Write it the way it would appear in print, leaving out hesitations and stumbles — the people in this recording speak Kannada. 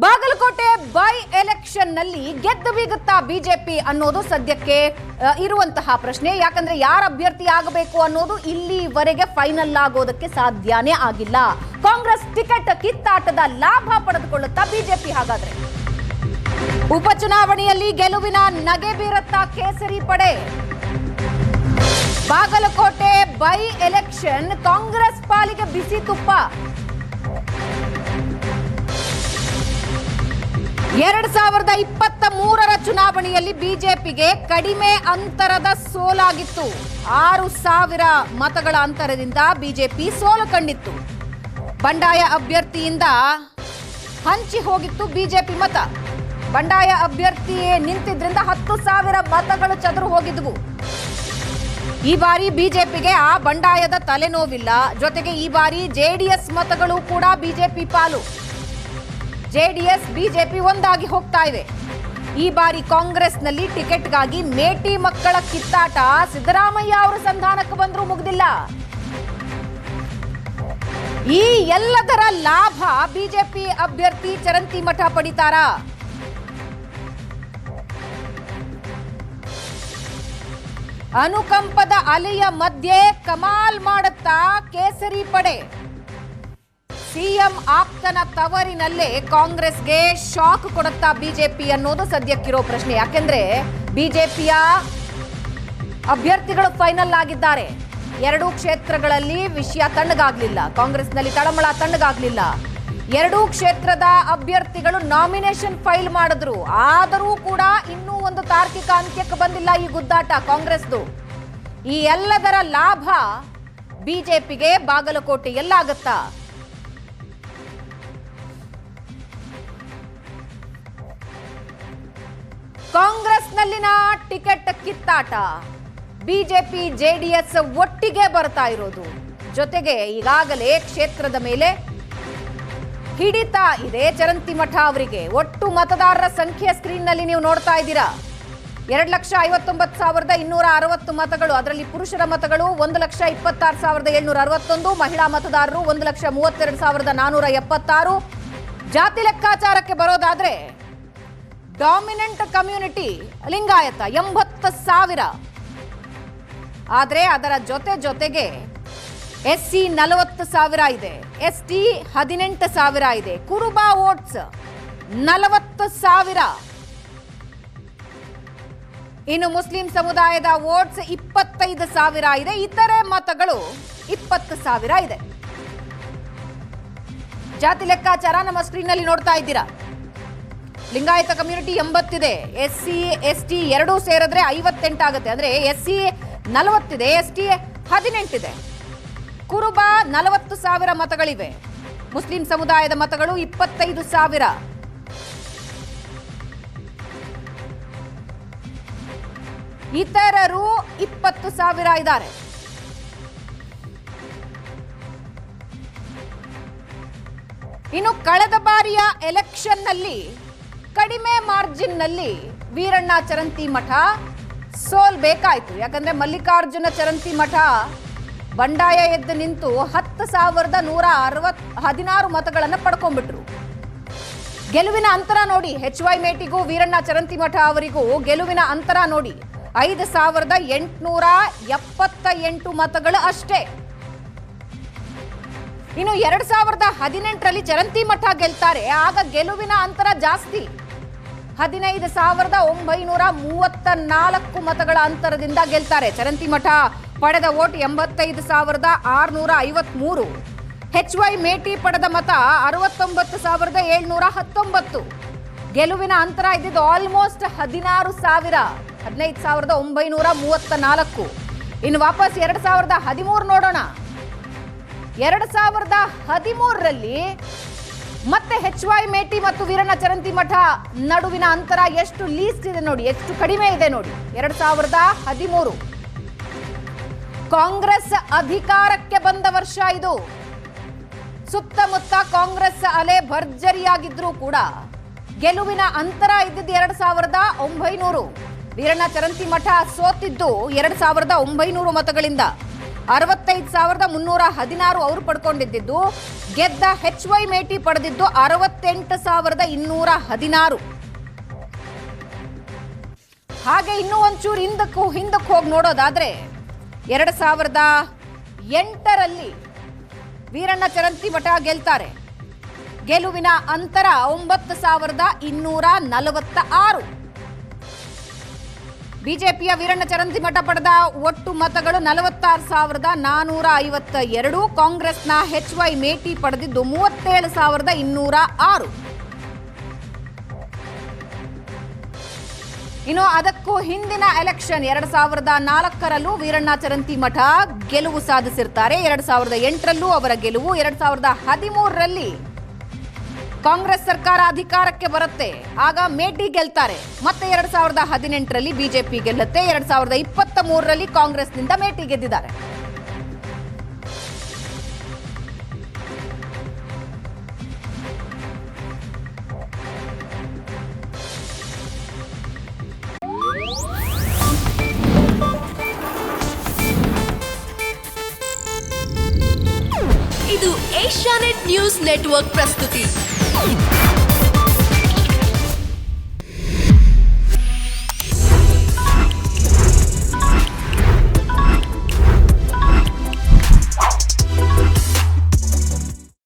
ಬಾಗಲಕೋಟೆ ಬೈ ಎಲೆಕ್ಷನ್ ನಲ್ಲಿ ಗೆದ್ದು ಬೀಗುತ್ತಾ ಬಿಜೆಪಿ ಅನ್ನೋದು ಸದ್ಯಕ್ಕೆ ಇರುವಂತಹ ಪ್ರಶ್ನೆ. ಯಾಕಂದ್ರೆ ಯಾರ ಅಭ್ಯರ್ಥಿ ಆಗಬೇಕು ಅನ್ನೋದು ಇಲ್ಲಿವರೆಗೆ ಫೈನಲ್ ಆಗೋದಕ್ಕೆ ಸಾಧ್ಯನೇ ಆಗಿಲ್ಲ. ಕಾಂಗ್ರೆಸ್ ಟಿಕೆಟ್ ಕಿತ್ತಾಟದ ಲಾಭ ಪಡೆದುಕೊಳ್ಳುತ್ತಾ ಬಿಜೆಪಿ. ಹಾಗಾದ್ರೆ ಉಪಚುನಾವಣೆಯಲ್ಲಿ ಗೆಲುವಿನ ನಗೆ ಬೀರುತ್ತಾ ಕೇಸರಿ ಪಡೆ. ಬಾಗಲಕೋಟೆ ಬೈ ಎಲೆಕ್ಷನ್ ಕಾಂಗ್ರೆಸ್ ಪಾಲಿಗೆ ಬಿಸಿ ತುಪ್ಪ. 2023ರ ಚುನಾವಣೆಯಲ್ಲಿ ಬಿಜೆಪಿಗೆ ಕಡಿಮೆ ಅಂತರದ ಸೋಲಾಗಿತ್ತು. 6,000 ಮತಗಳ ಅಂತರದಿಂದ ಬಿಜೆಪಿ ಸೋಲು ಕಂಡಿತ್ತು. ಬಂಡಾಯ ಅಭ್ಯರ್ಥಿಯಿಂದ ಹಂಚಿ ಹೋಗಿತ್ತು ಬಿಜೆಪಿ ಮತ. ಬಂಡಾಯ ಅಭ್ಯರ್ಥಿ ನಿಂತಿದ್ರಿಂದ 10,000 ಮತಗಳು ಚದುರು ಹೋಗಿದ್ವು. ಈ ಬಾರಿ ಬಿಜೆಪಿಗೆ ಆ ಬಂಡಾಯದ ತಲೆನೋವಿಲ್ಲ. ಜೊತೆಗೆ ಈ ಬಾರಿ ಜೆಡಿಎಸ್ ಮತಗಳು ಕೂಡ ಬಿಜೆಪಿ ಪಾಲು. ಜೆಡಿಎಸ್ ಬಿಜೆಪಿ ಒಂದಾಗಿ ಹೋಗ್ತಾ ಇವೆ. ಈ ಬಾರಿ ಕಾಂಗ್ರೆಸ್ನಲ್ಲಿ ಟಿಕೆಟ್ಗಾಗಿ ಮೇಟಿ ಮಕ್ಕಳ ಕಿತ್ತಾಟ. ಸಿದ್ದರಾಮಯ್ಯ ಅವರು ಸಂಧಾನಕ್ಕೆ ಬಂದರೂ ಮುಗ್ದಿಲ್ಲ. ಈ ಎಲ್ಲದರ ಲಾಭ ಬಿಜೆಪಿ ಅಭ್ಯರ್ಥಿ ಚರಂತಿಮಠ ಪಡಿತಾರಾ? ಅನುಕಂಪದ ಅಲೆಯ ಮಧ್ಯೆ ಕಮಾಲ್ ಮಾಡುತ್ತಾ ಕೇಸರಿ ಪಡೆ. ಸಿಎಂ ಆಪ್ತನ ತವರಿನಲ್ಲೇ ಕಾಂಗ್ರೆಸ್ಗೆ ಶಾಕ್ ಕೊಡುತ್ತಾ ಬಿಜೆಪಿ ಅನ್ನೋದು ಸದ್ಯಕ್ಕಿರೋ ಪ್ರಶ್ನೆ. ಯಾಕೆಂದ್ರೆ ಬಿಜೆಪಿಯ ಅಭ್ಯರ್ಥಿಗಳು ಫೈನಲ್ ಆಗಿದ್ದಾರೆ. 2 ಕ್ಷೇತ್ರಗಳಲ್ಲಿ ವಿಷಯ ತಣ್ಣಗಾಗ್ಲಿಲ್ಲ. ಕಾಂಗ್ರೆಸ್ನಲ್ಲಿ ತಳಮಳ ತಣ್ಣಗಾಗ್ಲಿಲ್ಲ. 2 ಕ್ಷೇತ್ರದ ಅಭ್ಯರ್ಥಿಗಳು ನಾಮಿನೇಷನ್ ಫೈಲ್ ಮಾಡಿದ್ರು. ಆದರೂ ಕೂಡ ಇನ್ನೂ ಒಂದು ತಾರ್ಕಿಕ ಅಂತ್ಯಕ್ಕೆ ಬಂದಿಲ್ಲ ಈ ಗುದ್ದಾಟ ಕಾಂಗ್ರೆಸ್ದು. ಈ ಎಲ್ಲದರ ಲಾಭ ಬಿಜೆಪಿಗೆ ಬಾಗಲಕೋಟೆ ಎಲ್ಲಾಗತ್ತಾ? ಕಾಂಗ್ರೆಸ್ನಲ್ಲಿನ ಟಿಕೆಟ್ ಕಿತ್ತಾಟ. ಬಿಜೆಪಿ ಜೆಡಿಎಸ್ ಒಟ್ಟಿಗೆ ಬರ್ತಾ ಇರೋದು. ಜೊತೆಗೆ ಈಗಾಗಲೇ ಕ್ಷೇತ್ರದ ಮೇಲೆ ಹಿಡಿತಾ ಇದೆ ಚರಂತಿಮಠ ಅವರಿಗೆ. ಒಟ್ಟು ಮತದಾರರ ಸಂಖ್ಯೆ ಸ್ಕ್ರೀನ್ನಲ್ಲಿ ನೀವು ನೋಡ್ತಾ ಇದ್ದೀರಾ. 2,59,260 ಮತಗಳು. ಅದರಲ್ಲಿ ಪುರುಷರ ಮತಗಳು 1,26,761. ಮಹಿಳಾ ಮತದಾರರು 1,32,476. ಜಾತಿ ಲೆಕ್ಕಾಚಾರಕ್ಕೆ ಬರೋದಾದ್ರೆ ಡಾಮಿನೆಂಟ್ ಕಮ್ಯುನಿಟಿ ಲಿಂಗಾಯತ 80,000. ಆದರೆ ಅದರ ಜೊತೆಗೆ ಎಸ್ಸಿ 40,000 ಇದೆ, ಎಸ್ಟಿ 18,000 ಇದೆ, ಕುರುಬ ವೋಟ್ಸ್ 40,000. ಇನ್ನು ಮುಸ್ಲಿಂ ಸಮುದಾಯದ ವೋಟ್ಸ್ 25,000 ಇದೆ. ಇತರೆ ಮತಗಳು 20,000 ಇದೆ. ಜಾತಿ ಲೆಕ್ಕಾಚಾರ ನಮ್ಮ ಸ್ಕ್ರೀನ್ನಲ್ಲಿ ನೋಡ್ತಾ ಇದ್ದೀರಾ. ಲಿಂಗಾಯತ ಕಮ್ಯುನಿಟಿ 80 ಇದೆ. ಎಸ್ಸಿ ಎಸ್ಟಿ ಎರಡೂ ಸೇರಿದ್ರೆ 58 ಆಗುತ್ತೆ. ಅಂದ್ರೆ ಎಸ್ಸಿ 40 ಇದೆ, ಎಸ್ಟಿ 18 ಇದೆ. ಕುರುಬ 40,000 ಮತಗಳಿವೆ. ಮುಸ್ಲಿಂ ಸಮುದಾಯದ ಮತಗಳು 25,000. ಇತರರು 20,000 ಇದ್ದಾರೆ. ಇನ್ನು ಕಳೆದ ಬಾರಿಯ ಎಲೆಕ್ಷನ್ ನಲ್ಲಿ ಕಡಿಮೆ ಮಾರ್ಜಿನ್ ನಲ್ಲಿ ವೀರಣ್ಣ ಚರಂತಿಮಠ ಸೋಲ್ಬೇಕಾಯ್ತು. ಯಾಕಂದ್ರೆ ಮಲ್ಲಿಕಾರ್ಜುನ ಚರಂತಿಮಠ ಬಂಡಾಯ ಎದ್ದು ನಿಂತು 10,116 ಮತಗಳನ್ನು ಪಡ್ಕೊಂಡ್ಬಿಟ್ರು. ಗೆಲುವಿನ ಅಂತರ ನೋಡಿ. HY ಮೇಟಿಗೂ ವೀರಣ್ಣ ಚರಂತಿಮಠ ಅವರಿಗೂ ಗೆಲುವಿನ ಅಂತರ ನೋಡಿ 5,878 ಮತಗಳು ಅಷ್ಟೇ. ಇನ್ನು 2018ರಲ್ಲಿ ಚರಂತಿಮಠ ಗೆಲ್ತಾರೆ. ಆಗ ಗೆಲುವಿನ ಅಂತರ ಜಾಸ್ತಿ. 15,934 ಮತಗಳ ಅಂತರದಿಂದ ಗೆಲ್ತಾರೆ. ಚರಂತಿಮಠ ಪಡೆದ ವೋಟ್ 85,653. HY ಮೇಟಿ ಪಡೆದ ಮತ 69,719. ಗೆಲುವಿನ ಅಂತರ ಇದ್ದಿದ್ದು ಆಲ್ಮೋಸ್ಟ್ 16,000, 15,934. ಇನ್ನು ವಾಪಸ್ 2013 ನೋಡೋಣ. 2013ರಲ್ಲಿ ಮತ್ತೆ HY ಮೇಟಿ ಮತ್ತು ವೀರಣ್ಣ ಚರಂತಿಮಠ ನಡುವಿನ ಅಂತರ ಎಷ್ಟು ಲೀಸ್ಟ್ ಇದೆ ನೋಡಿ, ಎಷ್ಟು ಕಡಿಮೆ ಇದೆ ನೋಡಿ. 2013 ಕಾಂಗ್ರೆಸ್ ಅಧಿಕಾರಕ್ಕೆ ಬಂದ ವರ್ಷ ಇದು. ಸುತ್ತಮುತ್ತ ಕಾಂಗ್ರೆಸ್ ಅಲೆ ಭರ್ಜರಿಯಾಗಿದ್ರೂ ಕೂಡ ಗೆಲುವಿನ ಅಂತರ ಇದ್ದಿದ್ದು 2,900. ವೀರಣ್ಣ ಚರಂತಿಮಠ ಸೋತಿದ್ದು 2,900 ಮತಗಳಿಂದ. 65,316 ಅವರು ಪಡ್ಕೊಂಡಿದ್ದು, ಗೆದ್ದ HY ಮೇಟಿ ಪಡೆದಿದ್ದು 68,216. ಹಾಗೆ ಇನ್ನೂ ಒಂಚೂರು ಹಿಂದಕ್ಕೆ ಹೋಗಿ ನೋಡೋದಾದ್ರೆ 2008ರಲ್ಲಿ ವೀರಣ್ಣ ಚರಂತಿಮಠ ಗೆಲ್ತಾರೆ. ಗೆಲುವಿನ ಅಂತರ 9,246. ಬಿಜೆಪಿಯ ವೀರಣ್ಣ ಚರಂತಿಮಠ ಪಡೆದ ಒಟ್ಟು ಮತಗಳು 46,452. ಕಾಂಗ್ರೆಸ್ನ HY ಮೇಟಿ ಪಡೆದಿದ್ದು 37,206. ಇನ್ನು ಅದಕ್ಕೂ ಹಿಂದಿನ ಎಲೆಕ್ಷನ್ 2004ರಲ್ಲೂ ವೀರಣ್ಣ ಚರಂತಿಮಠ ಗೆಲುವು ಸಾಧಿಸಿರ್ತಾರೆ. 2008ರಲ್ಲೂ ಅವರ ಗೆಲುವು. 2013ರಲ್ಲಿ ಕಾಂಗ್ರೆಸ್ ಸರ್ಕಾರ ಅಧಿಕಾರಕ್ಕೆ ಬರುತ್ತೆ, ಆಗ ಮೇಟಿ ಗೆಲ್ತಾರೆ. ಮತ್ತೆ 2018ರಲ್ಲಿ ಬಿಜೆಪಿ ಗೆಲ್ಲುತ್ತೆ. 2023ರಲ್ಲಿ ಕಾಂಗ್ರೆಸ್ನಿಂದ ಮೇಟಿ ಗೆದ್ದಿದ್ದಾರೆ. ಇದು ಏಷ್ಯಾನೆಟ್ ನ್ಯೂಸ್ ನೆಟ್ವರ್ಕ್ ಪ್ರಸ್ತುತಿ.